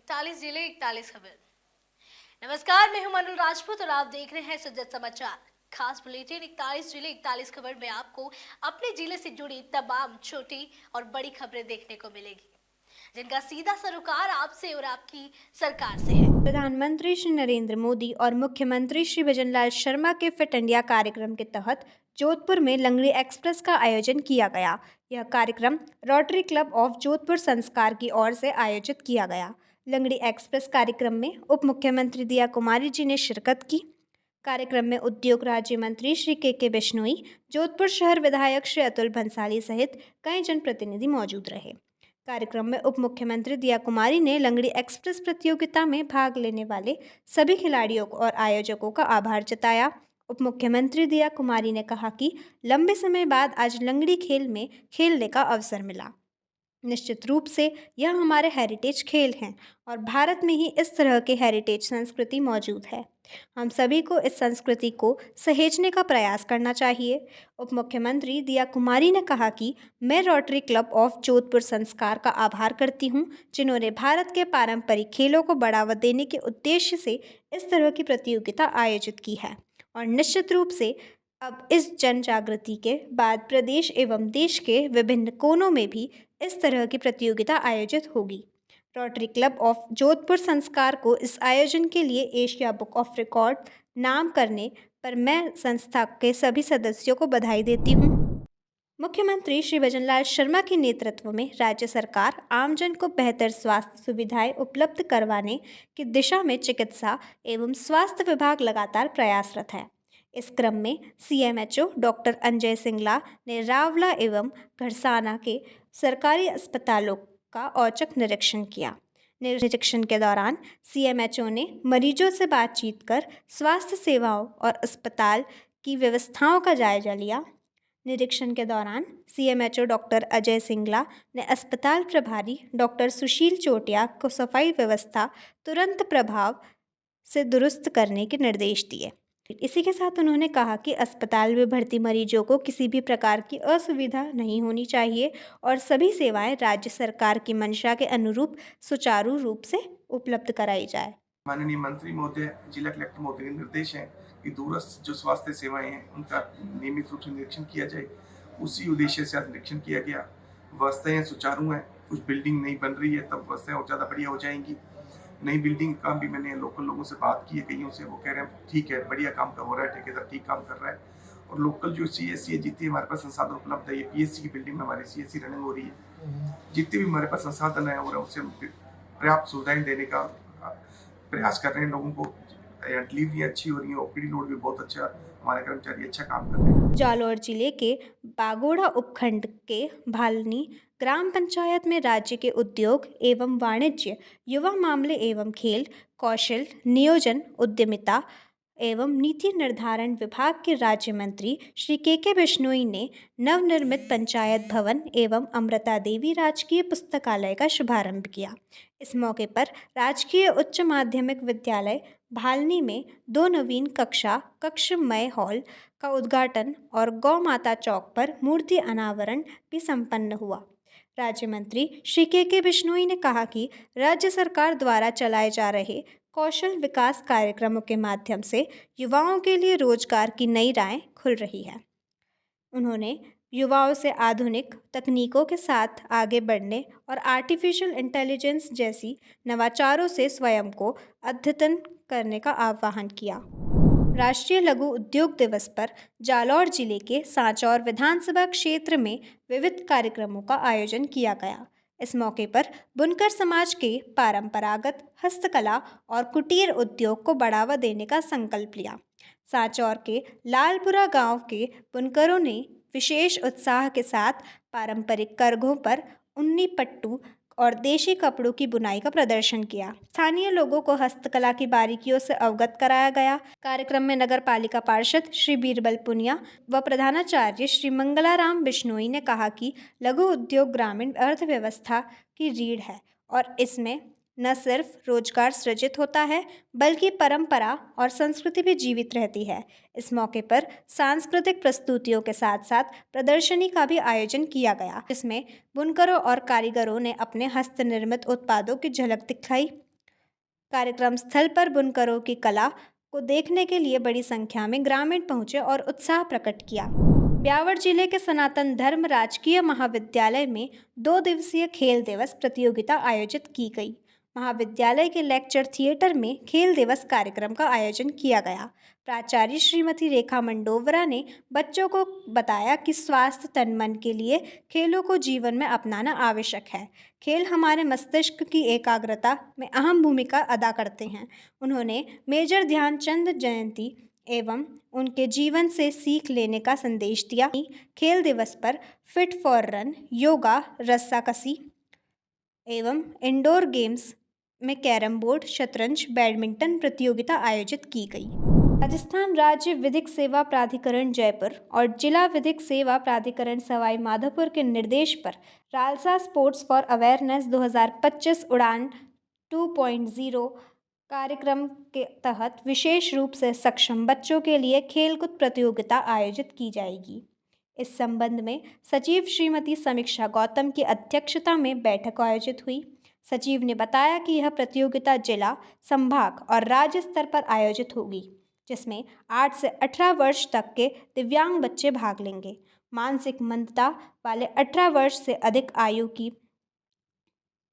41 जिले 41 खबर। नमस्कार, मैं हूं मनु राजपूत और आप देख रहे हैं सजग समाचार। खास बुलेटिन 41 जिले 41 खबर में आपको अपने जिले से जुड़ी तमाम छोटी और बड़ी खबरें देखने को मिलेगी, जिनका सीधा सरोकार आपसे और आपकी सरकार से है। प्रधानमंत्री श्री नरेंद्र मोदी और मुख्यमंत्री श्री भजनलाल शर्मा के फिट इंडिया कार्यक्रम के तहत जोधपुर में लंगड़ी एक्सप्रेस का आयोजन किया गया। यह कार्यक्रम रोटरी क्लब ऑफ जोधपुर संस्कार की ओर से आयोजित किया गया। लंगड़ी एक्सप्रेस कार्यक्रम में उप मुख्यमंत्री दिया कुमारी जी ने शिरकत की। कार्यक्रम में उद्योग राज्य मंत्री श्री के बिश्नोई, जोधपुर शहर विधायक श्री अतुल भंसाली सहित कई जनप्रतिनिधि मौजूद रहे। कार्यक्रम में उप मुख्यमंत्री दिया कुमारी ने लंगड़ी एक्सप्रेस प्रतियोगिता में भाग लेने वाले सभी खिलाड़ियों और आयोजकों का आभार जताया। उप मुख्यमंत्री दिया कुमारी ने कहा कि लंबे समय बाद आज लंगड़ी खेल में खेलने का अवसर मिला। निश्चित रूप से यह हमारे हेरिटेज खेल हैं और भारत में ही इस तरह के हेरिटेज संस्कृति मौजूद है। हम सभी को इस संस्कृति को सहेजने का प्रयास करना चाहिए। उप मुख्यमंत्री दिया कुमारी ने कहा कि मैं रोटरी क्लब ऑफ जोधपुर संस्कार का आभार करती हूं, जिन्होंने भारत के पारंपरिक खेलों को बढ़ावा देने के उद्देश्य से इस तरह की प्रतियोगिता आयोजित की है और निश्चित रूप से अब इस जन जागृति के बाद प्रदेश एवं देश के विभिन्न कोनों में भी इस तरह की प्रतियोगिता आयोजित होगी। रोटरी क्लब ऑफ जोधपुर संस्कार को इस आयोजन के लिए एशिया बुक ऑफ रिकॉर्ड नाम करने पर मैं संस्था के सभी सदस्यों को बधाई देती हूँ। मुख्यमंत्री श्री भजनलाल शर्मा के नेतृत्व में राज्य सरकार आमजन को बेहतर स्वास्थ्य सुविधाएं उपलब्ध करवाने की दिशा में चिकित्सा एवं स्वास्थ्य विभाग लगातार प्रयासरत है। इस क्रम में सीएमएचओ डॉक्टर अंजय सिंगला ने रावला एवं घरसाना के सरकारी अस्पतालों का औचक निरीक्षण किया। निरीक्षण के दौरान सीएमएचओ ने मरीजों से बातचीत कर स्वास्थ्य सेवाओं और अस्पताल की व्यवस्थाओं का जायजा लिया। निरीक्षण के दौरान सीएमएचओ डॉक्टर अजय सिंगला ने अस्पताल प्रभारी डॉक्टर सुशील चोटिया को सफाई व्यवस्था तुरंत प्रभाव से दुरुस्त करने के निर्देश दिए। इसी के साथ उन्होंने कहा कि अस्पताल में भर्ती मरीजों को किसी भी प्रकार की असुविधा नहीं होनी चाहिए और सभी सेवाएं राज्य सरकार की मंशा के अनुरूप सुचारू रूप से उपलब्ध कराई जाए। माननीय मंत्री महोदय, जिला कलेक्टर महोदय के निर्देश हैं कि दूरस्थ जो स्वास्थ्य सेवाएं हैं उनका नियमित रूप से निरीक्षण किया जाए। उसी उद्देश्य से आज निरीक्षण किया गया। व्यवस्थाएं सुचारू हैं, कुछ बिल्डिंग नहीं बन रही है, तब व्यवस्थाएं और ज़्यादा बढ़िया हो जाएंगी। नई बिल्डिंग का भी मैंने लोकल लोगों से बात की है, कईयों से, वो कह रहे हैं ठीक है, बढ़िया काम हो रहा है, ठेकेदार ठीक काम कर रहा है। और लोकल जो सीएससी है, जितनी हमारे पास संसाधन उपलब्ध है, ये पीएससी की बिल्डिंग में हमारी सीएससी रनिंग हो रही है, जितने भी हमारे पास संसाधन है और उससे पर्याप्त सुविधाएं देने का प्रयास कर रहे हैं लोगों को। डिलीवरी अच्छी हो रही है, ओपीडी लोड भी बहुत अच्छा, हमारे कर्मचारी अच्छा काम कर रहे हैं। जालौर जिले के बागोड़ा उपखंड के भालनी ग्राम पंचायत में राज्य के उद्योग एवं वाणिज्य, युवा मामले एवं खेल, कौशल नियोजन, उद्यमिता एवं नीति निर्धारण विभाग के राज्य मंत्री श्री के बिश्नोई ने नवनिर्मित पंचायत भवन एवं अमृता देवी राजकीय पुस्तकालय का शुभारंभ किया। इस मौके पर राजकीय उच्च माध्यमिक विद्यालय भालनी में 2 नवीन कक्षमय हॉल का उद्घाटन और गौ माता चौक पर मूर्ति अनावरण भी संपन्न हुआ। राज्य मंत्री श्री के बिश्नोई ने कहा कि राज्य सरकार द्वारा चलाए जा रहे कौशल विकास कार्यक्रमों के माध्यम से युवाओं के लिए रोजगार की नई राहें खुल रही है। उन्होंने युवाओं से आधुनिक तकनीकों के साथ आगे बढ़ने और आर्टिफिशियल इंटेलिजेंस जैसी नवाचारों से स्वयं को अद्यतन करने का आह्वान किया। राष्ट्रीय लघु उद्योग दिवस पर जालौर जिले के सांचौर विधानसभा क्षेत्र में विविध कार्यक्रमों का आयोजन किया गया। इस मौके पर बुनकर समाज के परंपरागत हस्तकला और कुटीर उद्योग को बढ़ावा देने का संकल्प लिया। सांचौर के लालपुरा गांव के बुनकरों ने विशेष उत्साह के साथ पारंपरिक करघों पर उन्नी पट्टू और देशी कपड़ों की बुनाई का प्रदर्शन किया। स्थानीय लोगों को हस्तकला की बारीकियों से अवगत कराया गया। कार्यक्रम में नगर पालिका पार्षद श्री बीरबल पुनिया व प्रधानाचार्य श्री मंगलाराम बिश्नोई ने कहा कि लघु उद्योग ग्रामीण अर्थव्यवस्था की रीढ़ है और इसमें न सिर्फ रोजगार सृजित होता है बल्कि परंपरा और संस्कृति भी जीवित रहती है। इस मौके पर सांस्कृतिक प्रस्तुतियों के साथ साथ प्रदर्शनी का भी आयोजन किया गया, जिसमें बुनकरों और कारीगरों ने अपने हस्त निर्मित उत्पादों की झलक दिखाई। कार्यक्रम स्थल पर बुनकरों की कला को देखने के लिए बड़ी संख्या में ग्रामीण पहुंचे और उत्साह प्रकट किया। ब्यावर जिले के सनातन धर्म राजकीय महाविद्यालय में 2 दिवसीय खेल दिवस प्रतियोगिता आयोजित की गई। महाविद्यालय के लेक्चर थिएटर में खेल दिवस कार्यक्रम का आयोजन किया गया। प्राचार्य श्रीमती रेखा मंडोवरा ने बच्चों को बताया कि स्वास्थ्य तन मन के लिए खेलों को जीवन में अपनाना आवश्यक है। खेल हमारे मस्तिष्क की एकाग्रता में अहम भूमिका अदा करते हैं। उन्होंने मेजर ध्यानचंद जयंती एवं उनके जीवन से सीख लेने का संदेश दिया। खेल दिवस पर फिट फॉर रन, योगा, रस्साकसी एवं इंडोर गेम्स में कैरम बोर्ड, शतरंज, बैडमिंटन प्रतियोगिता आयोजित की गई। राजस्थान राज्य विधिक सेवा प्राधिकरण जयपुर और जिला विधिक सेवा प्राधिकरण सवाई माधोपुर के निर्देश पर रालसा स्पोर्ट्स फॉर अवेयरनेस 2025 उड़ान 2.0 कार्यक्रम के तहत विशेष रूप से सक्षम बच्चों के लिए खेलकूद प्रतियोगिता आयोजित की जाएगी। इस संबंध में सचिव श्रीमती समीक्षा गौतम की अध्यक्षता में बैठक आयोजित हुई। सचिव ने बताया कि यह प्रतियोगिता जिला, संभाग और राज्य स्तर पर आयोजित होगी, जिसमें 8 से 18 वर्ष तक के दिव्यांग बच्चे भाग लेंगे। मानसिक मंदता वाले 18 वर्ष से अधिक आयु की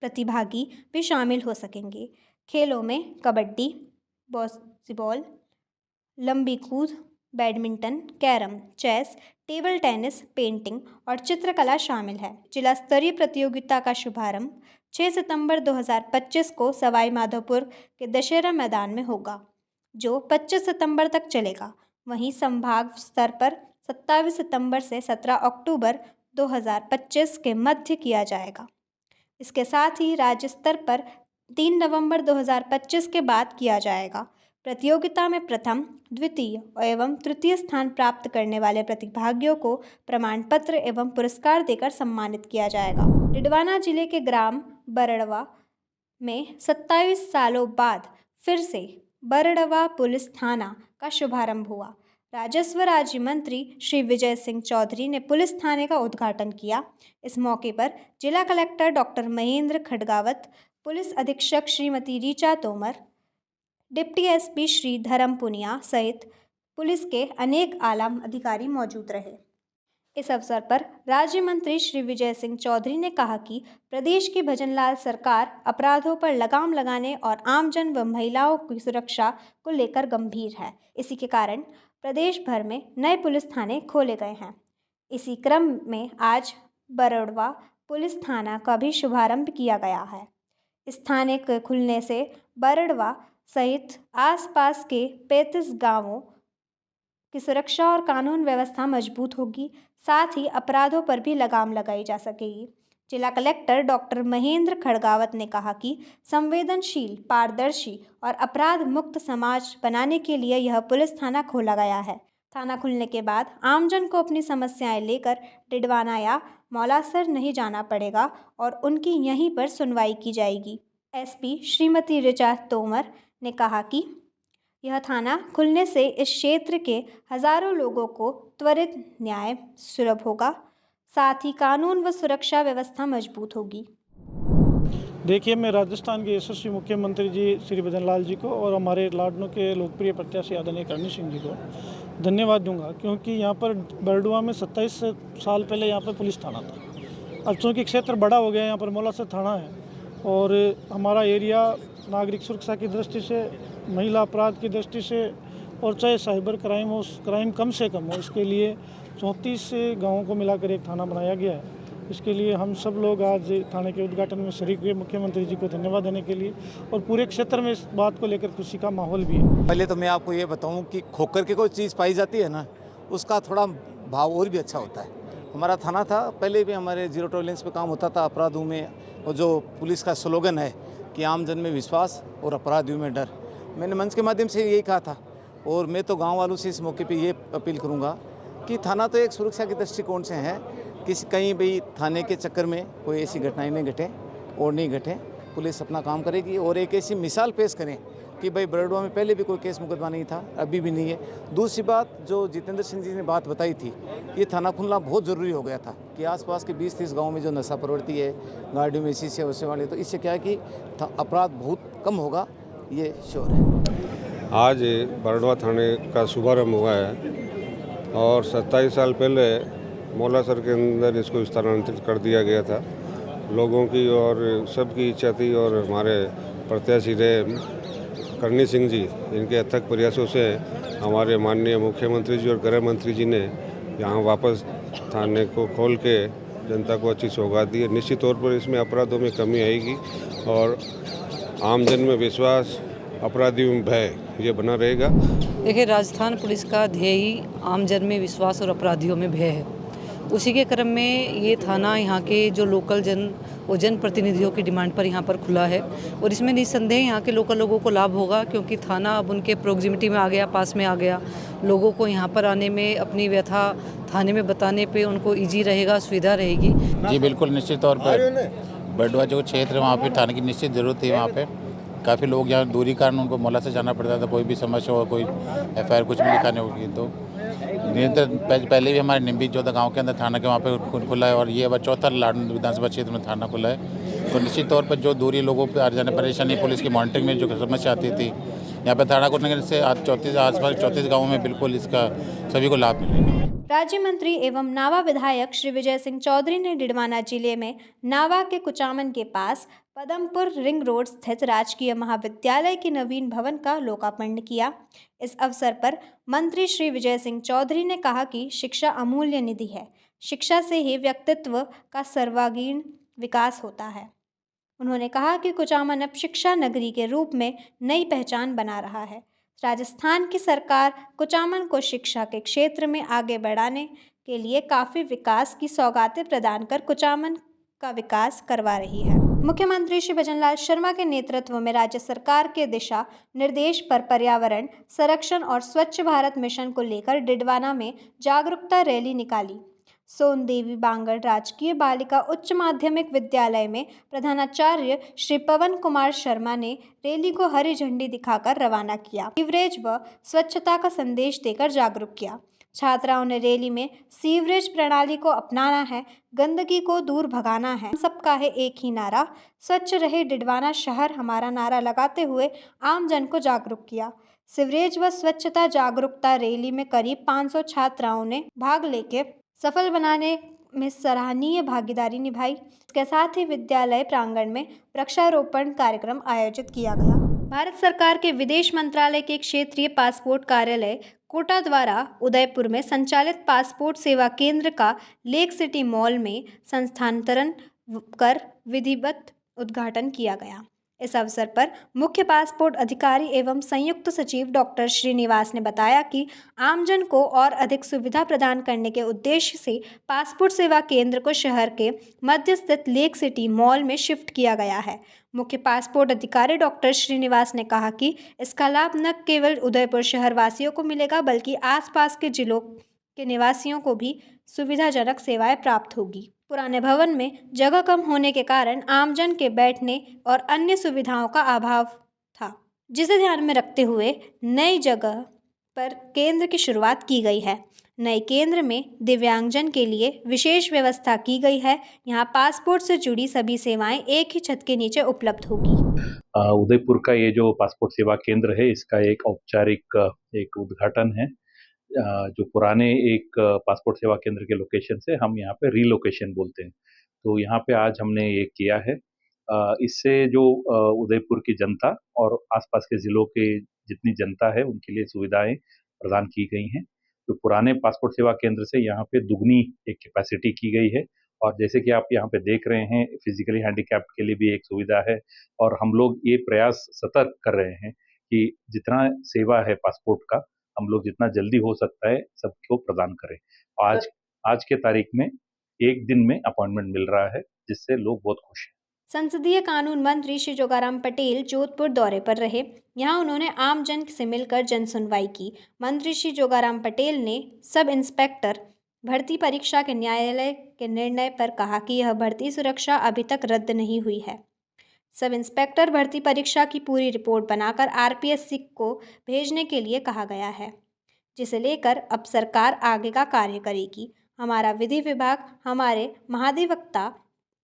प्रतिभागी भी शामिल हो सकेंगे। खेलों में कबड्डी, बास्केटबॉल, लंबी कूद, badminton, carrom, chess, table tennis, painting और चित्रकला शामिल है। जिला स्तरीय प्रतियोगिता का शुभारंभ 6 सितंबर 2025 को सवाई माधोपुर के दशहरा मैदान में होगा, जो 25 सितंबर तक चलेगा। वहीं संभाग स्तर पर 27 सितंबर से 17 अक्टूबर 2025 के मध्य किया जाएगा। इसके साथ ही राज्य स्तर पर 3 नवंबर 2025 के बाद किया जाएगा। प्रतियोगिता में प्रथम, द्वितीय एवं तृतीय स्थान प्राप्त करने वाले प्रतिभागियों को प्रमाण पत्र एवं पुरस्कार देकर सम्मानित किया जाएगा। डिडवाना जिले के ग्राम बरड़वा में 27 सालों बाद फिर से बरड़वा पुलिस थाना का शुभारंभ हुआ। राजस्व राज्य मंत्री श्री विजय सिंह चौधरी ने पुलिस थाने का उद्घाटन किया। इस मौके पर जिला collector doctor Mahendra Khadgawat, police अधीक्षक श्रीमती ऋचा तोमर, डिप्टी एसपी श्री धर्म पुनिया सहित पुलिस के अनेक आला अधिकारी मौजूद रहे। इस अवसर पर राज्य मंत्री श्री विजय सिंह चौधरी ने कहा कि प्रदेश की भजनलाल सरकार अपराधों पर लगाम लगाने और आमजन व महिलाओं की सुरक्षा को लेकर गंभीर है। इसी के कारण प्रदेश भर में नए पुलिस थाने खोले गए हैं। इसी क्रम में आज बरड़वा पुलिस थाना का भी शुभारंभ किया गया है। इस थाने के खुलने से बरड़वा सहित आसपास के 35 गांवों की सुरक्षा और कानून व्यवस्था मजबूत होगी। साथ ही अपराधों पर भी लगाम लगाई जा सकेगी। जिला कलेक्टर डॉक्टर महेंद्र खडगावत ने कहा कि संवेदनशील, पारदर्शी और अपराध मुक्त समाज बनाने के लिए यह पुलिस थाना खोला गया है। थाना खुलने के बाद आमजन को अपनी समस्याएं लेकर डिडवाना या मौलासर नहीं जाना पड़ेगा और उनकी यहीं पर सुनवाई की जाएगी। एसपी श्रीमती ऋचा तोमर ने कहा कि यह थाना खुलने से इस क्षेत्र के हजारों लोगों को त्वरित न्याय सुलभ होगा। साथ ही कानून व सुरक्षा व्यवस्था मजबूत होगी। देखिए, मैं राजस्थान के यशस्वी मुख्यमंत्री जी श्री भजनलाल जी को और हमारे लाडनों के लोकप्रिय प्रत्याशी आदरणीय करणी सिंह जी को धन्यवाद दूंगा, क्योंकि यहाँ पर बरडुआ में 27 साल पहले यहाँ पर पुलिस थाना था। अब चूँकि क्षेत्र बड़ा हो गया, यहाँ पर मौलासर थाना है और हमारा एरिया नागरिक सुरक्षा की दृष्टि से, महिला अपराध की दृष्टि से और चाहे साइबर क्राइम हो, क्राइम कम से कम हो, इसके लिए 34 गाँवों को मिलाकर एक थाना बनाया गया है। इसके लिए हम सब लोग आज थाने के उद्घाटन में शरीक हुए। मुख्यमंत्री जी को धन्यवाद देने के लिए, और पूरे क्षेत्र में इस बात को लेकर खुशी का माहौल भी है। पहले तो मैं आपको ये बताऊं कि खोकर के कोई चीज़ पाई जाती है ना, उसका थोड़ा भाव और भी अच्छा होता है। हमारा थाना था, पहले भी हमारे जीरो टॉलरेंस पे काम होता था अपराधों में, और जो पुलिस का स्लोगन है कि आम जन में विश्वास और अपराधियों में डर, मैंने मंच के माध्यम से यही कहा था। और मैं तो गाँव वालों से इस मौके पर ये अपील करूँगा कि थाना तो एक सुरक्षा के दृष्टिकोण से है, कहीं भी थाने के चक्कर में कोई ऐसी घटनाएं नहीं घटे और नहीं घटे। पुलिस अपना काम करेगी और एक ऐसी मिसाल पेश करें कि भाई बरडुआ में पहले भी कोई केस मुकदमा नहीं था, अभी भी नहीं है। दूसरी बात, जो जितेंद्र सिंह जी ने बात बताई थी, ये थाना खुलना बहुत ज़रूरी हो गया था कि आसपास के 20-30 गाँव में जो नशा प्रवृत्ति है, गाड़ियों में शीशे वैसे वाले, तो इससे क्या है कि अपराध बहुत कम होगा। ये श्योर है। आज बरडवा थाने का शुभारंभ हुआ है और 27 साल पहले मौलासर के अंदर इसको स्थानांतरित कर दिया गया था। लोगों की और सबकी इच्छा थी और हमारे प्रत्याशी रहे करणी सिंह जी, इनके अथक प्रयासों से हमारे माननीय मुख्यमंत्री जी और गृह मंत्री जी ने यहाँ वापस थाने को खोल के जनता को अच्छी सौगात दी है। निश्चित तौर पर इसमें अपराधों में कमी आएगी और आमजन में विश्वास, अपराधियों में भय, ये बना रहेगा। देखिए, राजस्थान पुलिस का ध्येय ही आमजन में विश्वास और अपराधियों में भय है। उसी के क्रम में ये थाना यहाँ के जो लोकल जनप्रतिनिधियों की डिमांड पर यहाँ पर खुला है और इसमें निस्संदेह यहाँ के लोकल लोगों को लाभ होगा, क्योंकि थाना अब उनके प्रोक्सिमिटी में आ गया, पास में आ गया। लोगों को यहाँ पर आने में, अपनी व्यथा थाने में बताने पे उनको ईजी रहेगा, सुविधा रहेगी। जी बिल्कुल, निश्चित तौर पर बरडवा जो क्षेत्र है वहाँ पे थाने की निश्चित ज़रूरत थी। वहाँ पे काफ़ी लोग यहाँ दूरी कारण उनको मौला से जाना पड़ता था, कोई भी समस्या हो, कोई FIR कुछ भी लिखाने होगी। तो निरंतर पहले भी हमारे निम्बी चौदह गाँव के अंदर थाना के वहाँ पे खुला है और ये अब चौथा लाडन विधानसभा क्षेत्र में थाना खुला है। तो निश्चित तौर पर जो दूरी लोगों पर आ जाने परेशानी, पुलिस की मॉनिटरिंग में जो समस्या आती थी, यहाँ पर थाना खुलने से आज 34 गाँवों में बिल्कुल इसका सभी को लाभ मिलेगा। राज्य मंत्री एवं नावा विधायक श्री विजय सिंह चौधरी ने डिडवाना जिले में नावा के कुचामन के पास पदमपुर रिंग रोड स्थित राजकीय महाविद्यालय के नवीन भवन का लोकार्पण किया। इस अवसर पर मंत्री श्री विजय सिंह चौधरी ने कहा कि शिक्षा अमूल्य निधि है, शिक्षा से ही व्यक्तित्व का सर्वांगीण विकास होता है। उन्होंने कहा कि कुचामन अब शिक्षा नगरी के रूप में नई पहचान बना रहा है। राजस्थान की सरकार कुचामन को शिक्षा के क्षेत्र में आगे बढ़ाने के लिए काफ़ी विकास की सौगातें प्रदान कर कुचामन का विकास करवा रही है। मुख्यमंत्री श्री भजनलाल शर्मा के नेतृत्व में राज्य सरकार के दिशा निर्देश पर पर्यावरण संरक्षण और स्वच्छ भारत मिशन को लेकर डिडवाना में जागरूकता रैली निकाली। सोनदेवी बांगड़ राजकीय बालिका उच्च माध्यमिक विद्यालय में प्रधानाचार्य श्री पवन कुमार शर्मा ने रैली को हरी झंडी दिखाकर रवाना किया। सीवरेज व स्वच्छता का संदेश देकर जागरूक किया। छात्राओं ने रैली में सीवरेज प्रणाली को अपनाना है, गंदगी को दूर भगाना है, सबका है एक ही नारा, स्वच्छ रहे डिडवाना शहर हमारा नारा लगाते हुए आम जन को जागरूक किया। सीवरेज व स्वच्छता जागरूकता रैली में करीब 500 छात्राओं ने भाग लेके सफल बनाने में सराहनीय भागीदारी निभाई। इसके साथ ही विद्यालय प्रांगण में वृक्षारोपण कार्यक्रम आयोजित किया गया। भारत सरकार के विदेश मंत्रालय के क्षेत्रीय पासपोर्ट कार्यालय कोटा द्वारा उदयपुर में संचालित पासपोर्ट सेवा केंद्र का लेक सिटी मॉल में स्थानांतरण कर विधिवत उद्घाटन किया गया। इस अवसर पर मुख्य पासपोर्ट अधिकारी एवं संयुक्त सचिव डॉक्टर श्रीनिवास ने बताया कि आमजन को और अधिक सुविधा प्रदान करने के उद्देश्य से पासपोर्ट सेवा केंद्र को शहर के मध्य स्थित लेक सिटी मॉल में शिफ्ट किया गया है। मुख्य पासपोर्ट अधिकारी डॉक्टर श्रीनिवास ने कहा कि इसका लाभ न केवल उदयपुर शहर वासियों को मिलेगा, बल्कि आसपास के जिलों के निवासियों को भी सुविधाजनक सेवाएं प्राप्त होगी। पुराने भवन में जगह कम होने के कारण आमजन के बैठने और अन्य सुविधाओं का अभाव था, जिसे ध्यान में रखते हुए नई जगह पर केंद्र की शुरुआत की गई है। नए केंद्र में दिव्यांगजन के लिए विशेष व्यवस्था की गई है। यहाँ पासपोर्ट से जुड़ी सभी सेवाएं एक ही छत के नीचे उपलब्ध होगी। उदयपुर का ये जो पासपोर्ट सेवा केंद्र है, इसका एक औपचारिक एक उद्घाटन है। जो पुराने एक पासपोर्ट सेवा केंद्र के लोकेशन से हम यहाँ पे रीलोकेशन बोलते हैं, तो यहाँ पे आज हमने ये किया है। इससे जो उदयपुर की जनता और आसपास के ज़िलों के जितनी जनता है उनके लिए सुविधाएं प्रदान की गई हैं। तो पुराने पासपोर्ट सेवा केंद्र से यहाँ पे दुगनी एक कैपेसिटी की गई है और जैसे कि आप यहाँ पे देख रहे हैं, फिजिकली हैंडीकैप्ड के लिए भी एक सुविधा है और हम लोग ये प्रयास सतर्क कर रहे हैं कि जितना सेवा है पासपोर्ट का, हम लोग जितना जल्दी हो सकता है सबको प्रदान करें। आज के तारीख में एक दिन में अपॉइंटमेंट मिल रहा है, जिससे लोग बहुत खुश हैं। संसदीय कानून मंत्री श्री जोगाराम पटेल जोधपुर दौरे पर रहे। यहाँ उन्होंने आम जन से मिलकर जन सुनवाई की। मंत्री श्री जोगाराम पटेल ने सब इंस्पेक्टर भर्ती परीक्षा के न्यायालय के निर्णय पर कहा कि यह भर्ती सुरक्षा अभी तक रद्द नहीं हुई है। सब इंस्पेक्टर भर्ती परीक्षा की पूरी रिपोर्ट बनाकर RPSC को भेजने के लिए कहा गया है, जिसे लेकर अब सरकार आगे का कार्य करेगी। हमारा विधि विभाग, हमारे महाधिवक्ता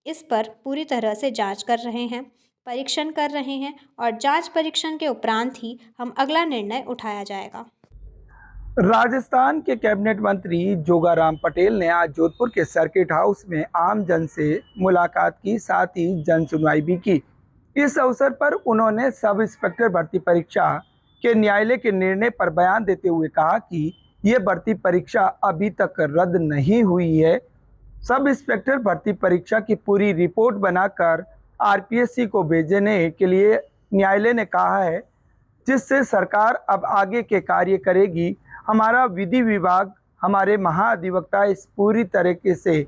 इस पर पूरी तरह से जांच कर रहे हैं। परीक्षण कर रहे हैं और जांच परीक्षण के उपरांत ही हम अगला निर्णय उठाया जाएगा। राजस्थान के कैबिनेट मंत्री जोगाराम पटेल ने आज जोधपुर के सर्किट हाउस में आम जन से मुलाकात की, साथ ही जन सुनवाई भी की। इस अवसर पर उन्होंने सब इंस्पेक्टर भर्ती परीक्षा के न्यायालय के निर्णय पर बयान देते हुए कहा कि ये भर्ती परीक्षा अभी तक रद्द नहीं हुई है। सब इंस्पेक्टर भर्ती परीक्षा की पूरी रिपोर्ट बनाकर आरपीएससी को भेजने के लिए न्यायालय ने कहा है, जिससे सरकार अब आगे के कार्य करेगी। हमारा विधि विभाग, हमारे महाधिवक्ता इस पूरी तरीके से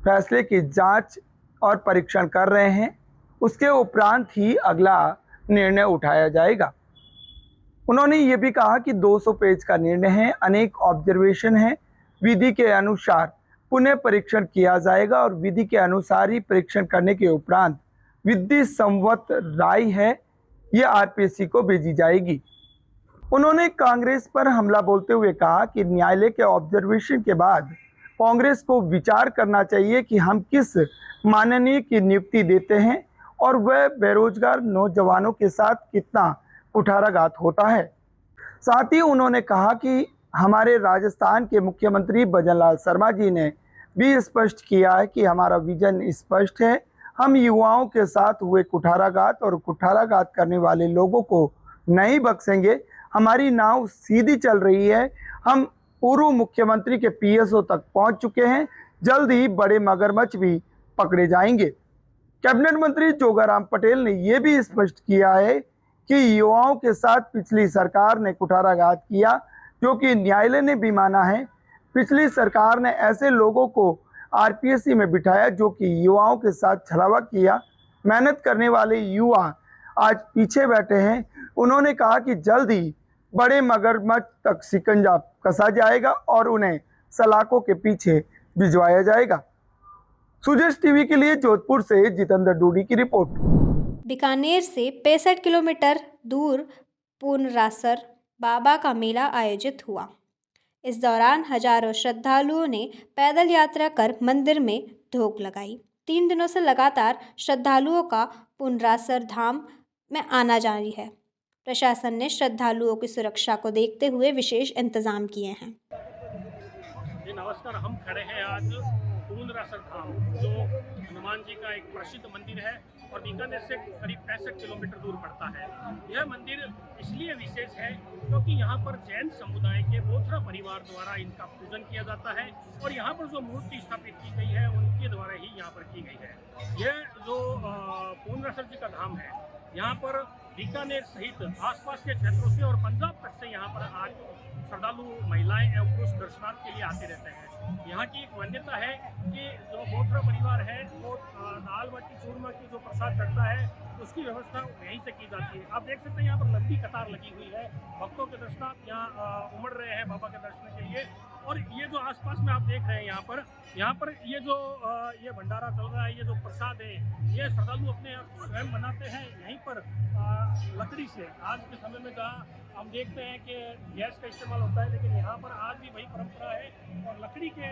फैसले की जांच और परीक्षण कर रहे हैं, उसके उपरांत ही अगला निर्णय उठाया जाएगा। उन्होंने ये भी कहा कि 200 पेज का निर्णय है, अनेक ऑब्जर्वेशन है, विधि के अनुसार पुनः परीक्षण किया जाएगा और विधि के अनुसार ही परीक्षण करने के उपरांत विधि संवत राय है, ये आरपीएससी को भेजी जाएगी। उन्होंने कांग्रेस पर हमला बोलते हुए कहा कि न्यायालय के ऑब्जर्वेशन के बाद कांग्रेस को विचार करना चाहिए कि हम किस माननीय की नियुक्ति देते हैं और वह बेरोजगार नौजवानों के साथ कितना कुठाराघात होता है। साथ ही उन्होंने कहा कि हमारे राजस्थान के मुख्यमंत्री भजनलाल शर्मा जी ने भी स्पष्ट किया है कि हमारा विजन स्पष्ट है, हम युवाओं के साथ हुए कुठाराघात और कुठाराघात करने वाले लोगों को नहीं बख्शेंगे। हमारी नाव सीधी चल रही है, हम पूर्व मुख्यमंत्री के पीएसओ तक पहुंच चुके हैं, जल्द ही बड़े मगरमच्छ भी पकड़े जाएंगे। कैबिनेट मंत्री जोगाराम पटेल ने यह भी स्पष्ट किया है कि युवाओं के साथ पिछली सरकार ने कुठाराघात किया, जो कि न्यायालय ने भी माना है। पिछली सरकार ने ऐसे लोगों को आरपीएससी में बिठाया जो कि युवाओं के साथ छलावा किया। मेहनत करने वाले युवा आज पीछे बैठे हैं। उन्होंने कहा कि जल्द ही बड़े मगरमच्छ तक शिकंजा कसा जाएगा और उन्हें सलाखों के पीछे भिजवाया जाएगा। सुजस टीवी के लिए जोधपुर से जितेंद्र डूडी की रिपोर्ट। बीकानेर से 65 किलोमीटर दूर पूर्णरासर बाबा का मेला आयोजित हुआ। इस दौरान हजारों श्रद्धालुओं ने पैदल यात्रा कर मंदिर में धोख लगाई। 3 दिनों से लगातार श्रद्धालुओं का पूर्णरासर धाम में आना जारी है। प्रशासन ने श्रद्धालुओं की सुरक्षा को देखते हुए विशेष इंतजाम किए हैं। जी नमस्कार, हम खड़े हैं आज पूर्णरासर धाम, जो हनुमान जी का एक प्रसिद्ध मंदिर है और बीकानेर से करीब 65 किलोमीटर दूर पड़ता है। यह मंदिर इसलिए विशेष है क्योंकि यहाँ पर जैन समुदाय के बोथरा परिवार द्वारा इनका पूजन किया जाता है और यहाँ पर जो मूर्ति स्थापित की गई है उनके द्वारा ही यहाँ पर की गई है। यह जो पूर्णरासर जी का धाम है, यहाँ पर बीकानेर सहित आसपास के क्षेत्रों से और पंजाब तक से यहाँ पर आज श्रद्धालु महिलाएं एवं पुरुष दर्शनार्थ के लिए आते रहते हैं। यहाँ की एक मान्यता है कि जो बोथरा परिवार है वो दाल बाटी चूरमा की जो प्रसाद चढ़ता है उसकी व्यवस्था यहीं से की जाती है। आप देख सकते हैं यहाँ पर लंबी कतार लगी हुई है, भक्तों के दर्शनार्थ यहाँ उमड़ रहे हैं बाबा के दर्शन के लिए। और ये जो आसपास में आप देख रहे हैं यहाँ पर ये जो ये भंडारा चल रहा है, ये जो प्रसाद है, ये श्रद्धालु अपने स्वयं बनाते हैं यहीं पर लकड़ी से। आज के समय में जहाँ हम देखते हैं कि गैस का इस्तेमाल होता है, लेकिन यहाँ पर आज भी वही परंपरा है और लकड़ी के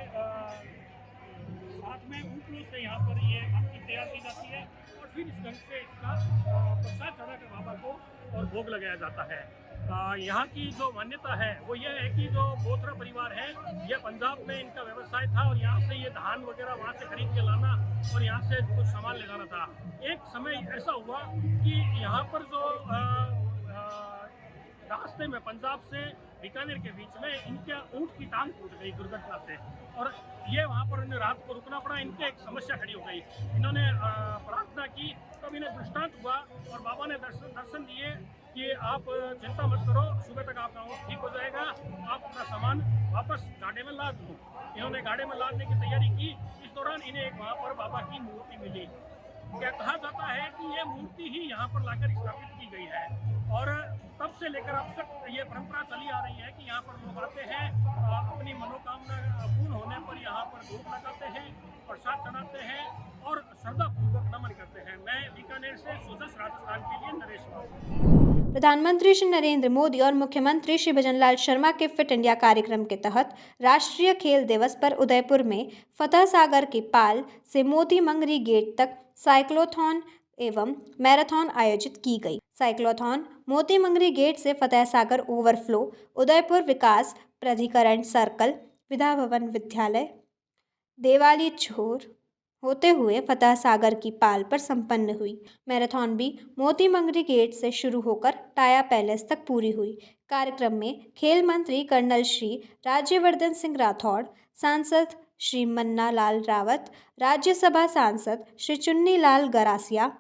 साथ में ऊपरों से यहाँ पर ये आमती तैयार की जाती है और फिर इस ढंग से इसका प्रसाद चढ़ाकर बाबा को और भोग लगाया जाता है। यहाँ की जो मान्यता है वो ये है कि जो बोथरा परिवार है ये पंजाब में इनका व्यवसाय था और यहाँ से ये धान वगैरह वहाँ से खरीद के लाना और यहाँ से कुछ सामान ले जाना था। एक समय ऐसा हुआ कि यहाँ पर जो रास्ते में पंजाब से बीकानेर के बीच में इनके ऊँट की टांग टूट गई दुर्घटना से और ये वहाँ पर इन्हें रात को रुकना पड़ा। इनके एक समस्या खड़ी हो गई, इन्होंने प्रार्थना की, तब इन्हें दृष्टांत हुआ और बाबा ने दर्शन दिए कि आप चिंता मत करो, सुबह तक आपका ऊँट ठीक हो जाएगा, आप अपना सामान वापस गाड़ी में लाद दो। इन्होंने गाड़ी में लादने की तैयारी की। इस दौरान इन्हें एक वहाँ पर बाबा की मूर्ति मिली। कहा जाता है कि ये मूर्ति ही यहाँ पर लाकर स्थापित की गई है और तब से लेकर अब तक ये परंपरा चली आ रही है कि यहाँ पर लोग आते हैं, अपनी मनोकामना पूर्ण होने पर यहाँ पर धूप लगाते हैं, प्रसाद चढ़ाते हैं और श्रद्धापूर्वक नमन करते हैं। मैं बीकानेर से सुजस राजस्थान के लिए नरेश बाबू। प्रधानमंत्री श्री नरेंद्र मोदी और मुख्यमंत्री श्री भजनलाल शर्मा के फिट इंडिया कार्यक्रम के तहत राष्ट्रीय खेल दिवस पर उदयपुर में फतह सागर के पाल से मोती मंगरी गेट तक साइक्लोथॉन एवं मैराथन आयोजित की गई। साइक्लोथॉन मोती मंगरी गेट से फतेह सागर ओवरफ्लो, उदयपुर विकास प्राधिकरण सर्कल, विद्या भवन विद्यालय, देवाली छोर होते हुए फतेह सागर की पाल पर संपन्न हुई। मैराथन भी मोती मंगरी गेट से शुरू होकर टाया पैलेस तक पूरी हुई। कार्यक्रम में खेल मंत्री कर्नल श्री राज्यवर्धन सिंह राठौड़, सांसद श्री मन्ना लाल रावत, राज्यसभा सांसद श्री चुन्नी लाल गरासिया,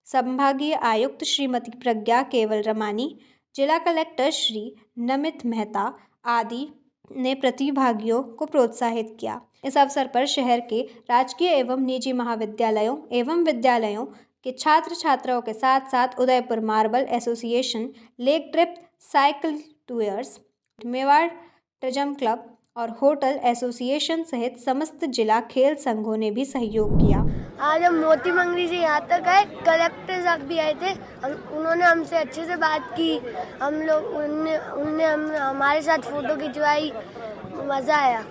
संभागीय आयुक्त श्रीमती प्रज्ञा केवल रमानी, जिला कलेक्टर श्री नमित मेहता आदि ने प्रतिभागियों को प्रोत्साहित किया। इस अवसर पर शहर के राजकीय एवं निजी महाविद्यालयों एवं विद्यालयों के छात्र छात्राओं के साथ साथ Udaipur marble association, lake trip cycle tours, Mewar tourism club और होटल एसोसिएशन सहित समस्त जिला खेल संघों ने भी सहयोग किया। आज हम मोती मंगरी से यहाँ तक आए, कलेक्टर साहब भी आए थे, उन्होंने हमसे अच्छे से बात की, हम लोग उनने हमारे साथ फोटो खिंचवाई, मज़ा आया।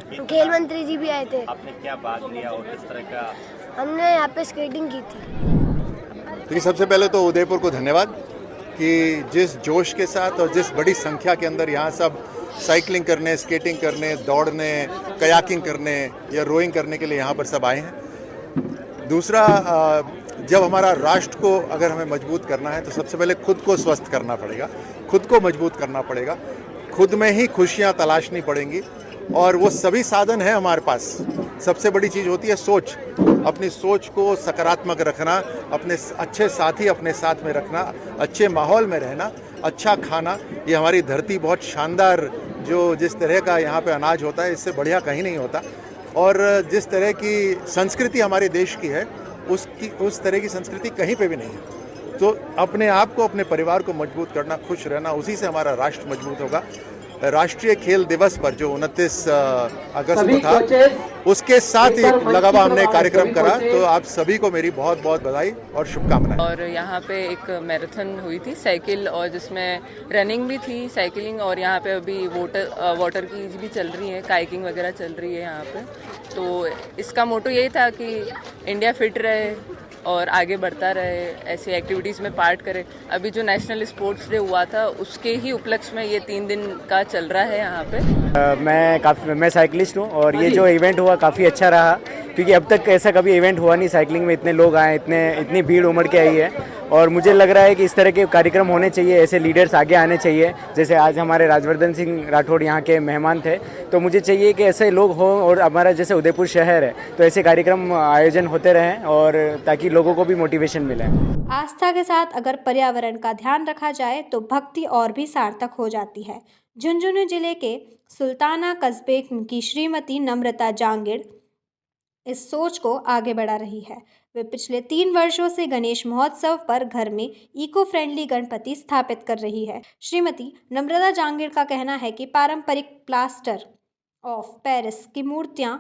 खेल मंत्री जी भी आए थे। आपने क्या भाग लिया और किस तरह का? हमने यहाँ पे स्केटिंग की थी। देखिए, सबसे पहले तो उदयपुर को धन्यवाद कि जिस जोश के साथ और जिस बड़ी संख्या के अंदर यहाँ सब साइकिलिंग करने, स्केटिंग करने, दौड़ने, कयाकिंग करने या रोइंग करने के लिए यहाँ पर सब आए हैं। दूसरा, जब हमारा राष्ट्र को अगर हमें मजबूत करना है तो सबसे पहले खुद को स्वस्थ करना पड़ेगा, खुद को मजबूत करना पड़ेगा, खुद में ही खुशियाँ तलाशनी पड़ेंगी और वो सभी साधन हैं हमारे पास। सबसे बड़ी चीज़ होती है सोच, अपनी सोच को सकारात्मक रखना, अपने अच्छे साथी अपने साथ में रखना, अच्छे माहौल में रहना, अच्छा खाना। ये हमारी धरती बहुत शानदार, जो जिस तरह का यहाँ पे अनाज होता है इससे बढ़िया कहीं नहीं होता, और जिस तरह की संस्कृति हमारे देश की है उस तरह की संस्कृति कहीं पे भी नहीं है। तो अपने आप को, अपने परिवार को मजबूत करना, खुश रहना, उसी से हमारा राष्ट्र मजबूत होगा। राष्ट्रीय खेल दिवस पर जो 29 अगस्त को था, उसके साथ ही लगा हुआ हमने कार्यक्रम करा, तो आप सभी को मेरी बहुत बहुत बधाई और शुभकामनाएं। और यहाँ पे एक मैराथन हुई थी साइकिल, और जिसमें रनिंग भी थी, साइकिलिंग, और यहाँ पे अभी वाटर की भी चल रही है, काइकिंग वगैरह चल रही है यहाँ पे। तो इसका मोटो यही था कि इंडिया फिट रहे और आगे बढ़ता रहे, ऐसी एक्टिविटीज़ में पार्ट करे। अभी जो नेशनल स्पोर्ट्स डे हुआ था उसके ही उपलक्ष्य में ये 3 दिन का चल रहा है यहाँ पे। मैं साइकिलिस्ट हूँ और ये जो इवेंट हुआ काफ़ी अच्छा रहा, क्योंकि अब तक ऐसा कभी इवेंट हुआ नहीं, साइकिलिंग में इतने लोग आए, इतनी भीड़ उमड़ के आई है। और मुझे लग रहा है कि इस तरह के कार्यक्रम होने चाहिए, ऐसे लीडर्स आगे आने चाहिए। जैसे आज हमारे राज्यवर्धन सिंह राठौड़ यहाँ के मेहमान थे, तो मुझे चाहिए कि ऐसे लोग हों, और हमारा जैसे उदयपुर शहर है तो ऐसे कार्यक्रम आयोजन होते रहें, और ताकि लोगों को भी मोटिवेशन मिले। आस्था के साथ अगर पर्यावरण का ध्यान रखा जाए तो भक्ति और भी सार्थक हो जाती है। झुंझुनू जिले के सुल्ताना कस्बे की श्रीमती नम्रता जांगिड़ इस सोच को आगे बढ़ा रही है। वे पिछले 3 वर्षों से गणेश महोत्सव पर घर में इको फ्रेंडली गणपति स्थापित कर रही है। श्रीमती नम्रता जांगिड़ का कहना है कि पारंपरिक प्लास्टर ऑफ पेरिस की मूर्तियां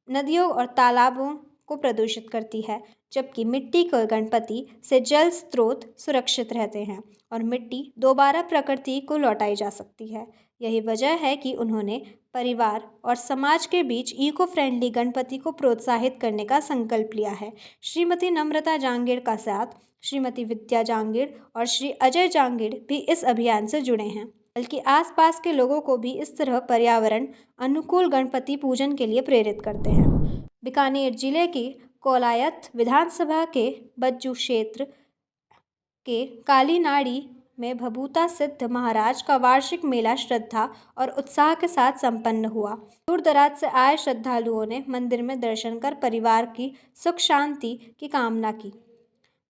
नदियों और तालाबों को प्रदूषित करती है, जबकि मिट्टी के गणपति से जल स्रोत सुरक्षित रहते हैं और मिट्टी दोबारा प्रकृति को लौटाई जा सकती है। यही वजह है कि उन्होंने परिवार और समाज के बीच इको फ्रेंडली गणपति को प्रोत्साहित करने का संकल्प लिया है। श्रीमती नम्रता जांगिड़ का साथ श्रीमती विद्या जांगिड़ और श्री अजय जांगिड़ भी इस अभियान से जुड़े हैं, बल्कि आसपास के लोगों को भी इस तरह पर्यावरण अनुकूल गणपति पूजन के लिए प्रेरित करते हैं। बीकानेर जिले की कोलायत विधानसभा के बज्जू क्षेत्र के कालीनाड़ी में भभूता सिद्ध महाराज का वार्षिक मेला श्रद्धा और उत्साह के साथ संपन्न हुआ। दूर दराज से आए श्रद्धालुओं ने मंदिर में दर्शन कर परिवार की सुख शांति की कामना की।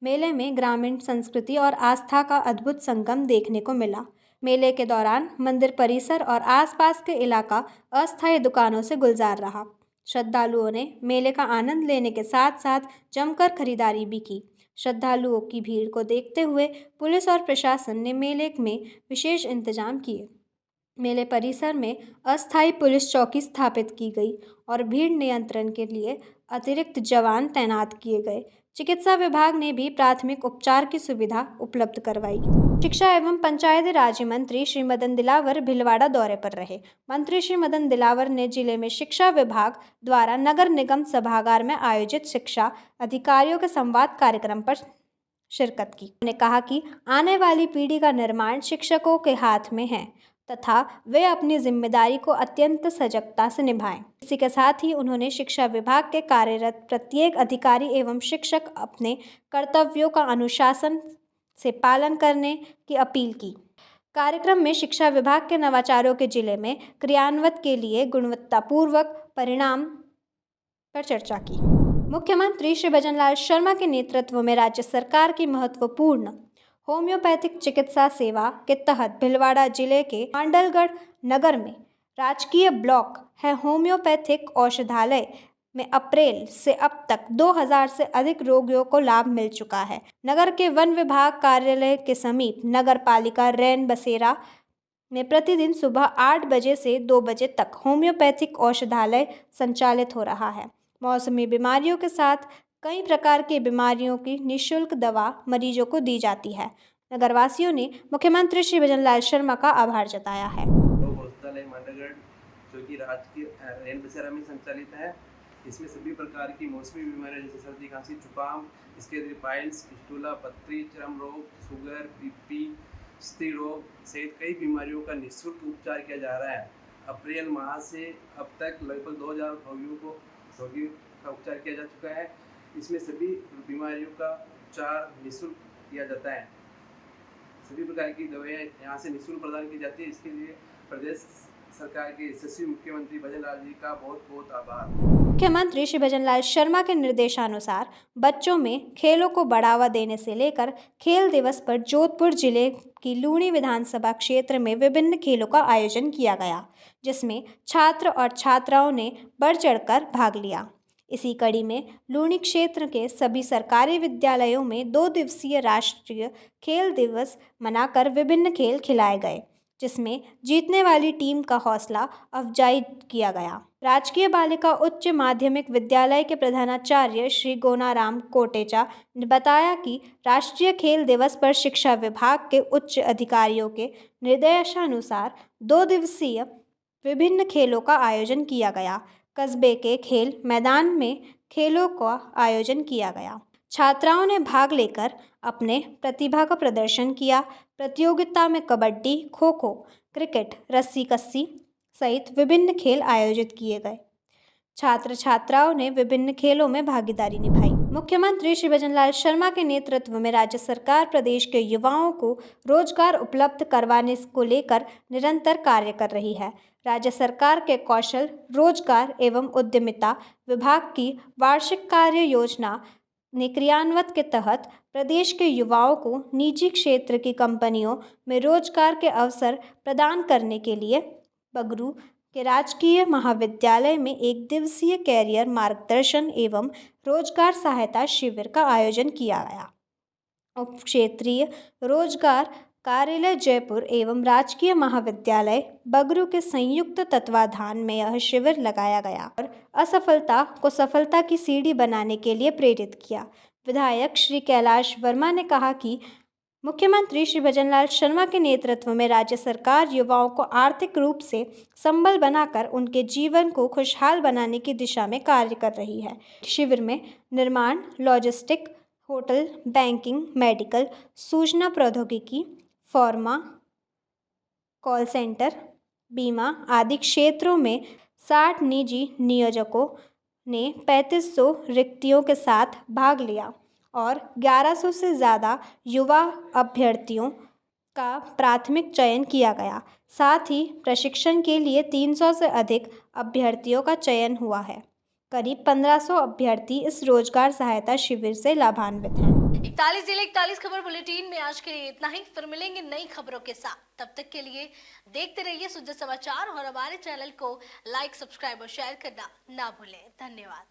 मेले में ग्रामीण संस्कृति और आस्था का अद्भुत संगम देखने को मिला। मेले के दौरान मंदिर परिसर और आसपास के इलाका अस्थायी दुकानों से गुलजार रहा। श्रद्धालुओं ने मेले का आनंद लेने के साथ साथ जमकर खरीदारी भी की। श्रद्धालुओं की भीड़ को देखते हुए पुलिस और प्रशासन ने मेले में विशेष इंतजाम किए। मेले परिसर में अस्थायी पुलिस चौकी स्थापित की गई और भीड़ नियंत्रण के लिए अतिरिक्त जवान तैनात किए गए। चिकित्सा विभाग ने भी प्राथमिक उपचार की सुविधा उपलब्ध करवाई। शिक्षा एवं पंचायती राज मंत्री श्री मदन दिलावर भीलवाड़ा दौरे पर रहे। मंत्री श्री मदन दिलावर ने जिले में शिक्षा विभाग द्वारा नगर निगम सभागार में आयोजित शिक्षा अधिकारियों के संवाद कार्यक्रम पर शिरकत की। उन्होंने कहा कि आने वाली पीढ़ी का निर्माण शिक्षकों के हाथ में है तथा वे अपनी जिम्मेदारी को अत्यंत सजगता से निभाएं। इसी के साथ ही उन्होंने शिक्षा विभाग के कार्यरत प्रत्येक अधिकारी एवं शिक्षक अपने कर्तव्यों का अनुशासन से पालन करने की अपील की। कार्यक्रम में शिक्षा विभाग के नवाचारों के जिले में क्रियान्वित के लिए गुणवत्तापूर्वक परिणाम पर चर्चा की। मुख्यमंत्री श्री भजनलाल शर्मा के नेतृत्व में राज्य सरकार की महत्वपूर्ण होम्योपैथिक चिकित्सा सेवा के तहत भीलवाड़ा जिले के मांडलगढ़ नगर में राजकीय ब्लॉक है होम्योपैथिक औषधालय में अप्रैल से अब तक 2000 से अधिक रोगियों को लाभ मिल चुका है। नगर के वन विभाग कार्यालय के समीप नगर पालिका रैन बसेरा में प्रतिदिन सुबह 8 बजे से 2 बजे तक होम्योपैथिक औषधालय संचालित हो रहा है। मौसमी बीमारियों के साथ कई प्रकार की बीमारियों की निःशुल्क दवा मरीजों को दी जाती है। नगरवासियों ने मुख्यमंत्री श्री भजनलाल शर्मा का आभार जताया है। औषधालय मांडलगढ़ जो कि राजकीय रैन बसेरा में संचालित है, इसमें सभी प्रकार की मौसमी बीमारियां जैसे सर्दी, खांसी, जुकाम, इसके अतिरिक्त पाइल्स, फिस्टुला, पथरी, चर्म रोग, शुगर, बीपी, स्त्री रोग सहित कई बीमारियों का निःशुल्क उपचार किया जा रहा है। अप्रैल माह से अब तक लगभग 2000 रोगियों का उपचार किया जा चुका है। इसमें सभी बीमारियों का उपचार निःशुल्क किया जाता है। सभी प्रकार की दवाइयाँ यहाँ से निःशुल्क प्रदान की जाती है। इसके लिए प्रदेश सरकार के यशस्वी मुख्यमंत्री भजनलाल जी का बहुत बहुत आभार। मुख्यमंत्री श्री भजनलाल शर्मा के निर्देशानुसार बच्चों में खेलों को बढ़ावा देने से लेकर खेल दिवस पर जोधपुर जिले की लूणी विधानसभा क्षेत्र में विभिन्न खेलों का आयोजन किया गया, जिसमें छात्र और छात्राओं ने बढ़ चढ़कर भाग लिया। इसी कड़ी में लूणी क्षेत्र के सभी सरकारी विद्यालयों में 2 दिवसीय राष्ट्रीय खेल दिवस मनाकर विभिन्न खेल खिलाए गए, जिसमें जीतने वाली टीम का हौसला अफजाई किया गया। राजकीय बालिका उच्च माध्यमिक विद्यालय के प्रधानाचार्य श्री गोनाराम कोटेचा ने बताया कि राष्ट्रीय खेल दिवस पर शिक्षा विभाग के उच्च अधिकारियों के निर्देशानुसार 2 दिवसीय विभिन्न खेलों का आयोजन किया गया। कस्बे के खेल मैदान में खेलों का आयोजन किया गया। छात्राओं ने भाग लेकर अपने प्रतिभा का प्रदर्शन किया। प्रतियोगिता में कबड्डी, खो खो, क्रिकेट, रस्सी कस्सी सहित विभिन्न खेल आयोजित किए गए। छात्र छात्राओं ने विभिन्न खेलों में भागीदारी निभाई। मुख्यमंत्री श्री भजनलाल शर्मा के नेतृत्व में राज्य सरकार प्रदेश के युवाओं को रोजगार उपलब्ध करवाने को लेकर निरंतर कार्य कर रही है। राज्य सरकार के कौशल रोजगार एवं उद्यमिता विभाग की वार्षिक कार्य योजना ने क्रियान्वित के तहत प्रदेश के युवाओं को निजी क्षेत्र की कंपनियों में रोजगार के अवसर प्रदान करने के लिए बगरू के राजकीय महाविद्यालय में 1 दिवसीय कैरियर मार्गदर्शन एवं रोजगार सहायता शिविर का आयोजन किया गया। उप क्षेत्रीय रोजगार कार्यालय जयपुर एवं राजकीय महाविद्यालय बगरू के संयुक्त तत्वाधान में यह शिविर लगाया गया और असफलता को सफलता की सीढ़ी बनाने के लिए प्रेरित किया। विधायक श्री कैलाश वर्मा ने कहा कि मुख्यमंत्री श्री भजनलाल शर्मा के नेतृत्व में राज्य सरकार युवाओं को आर्थिक रूप से संबल बनाकर उनके जीवन को खुशहाल बनाने की दिशा में कार्य कर रही है। शिविर में निर्माण, लॉजिस्टिक, होटल, बैंकिंग, मेडिकल, सूचना प्रौद्योगिकी, फार्मा, कॉल सेंटर, बीमा आदि क्षेत्रों में 60 निजी नियोजकों ने 3500 रिक्तियों के साथ भाग लिया और 1100 से ज़्यादा युवा अभ्यर्थियों का प्राथमिक चयन किया गया। साथ ही प्रशिक्षण के लिए 300 से अधिक अभ्यर्थियों का चयन हुआ है। करीब 1500 अभ्यर्थी इस रोजगार सहायता शिविर से लाभान्वित हैं। 41 जिले 41 खबर बुलेटिन में आज के लिए इतना ही। फिर मिलेंगे नई खबरों के साथ। तब तक के लिए देखते रहिए शुद्ध समाचार और हमारे चैनल को लाइक, सब्सक्राइब और शेयर करना ना भूलें। धन्यवाद।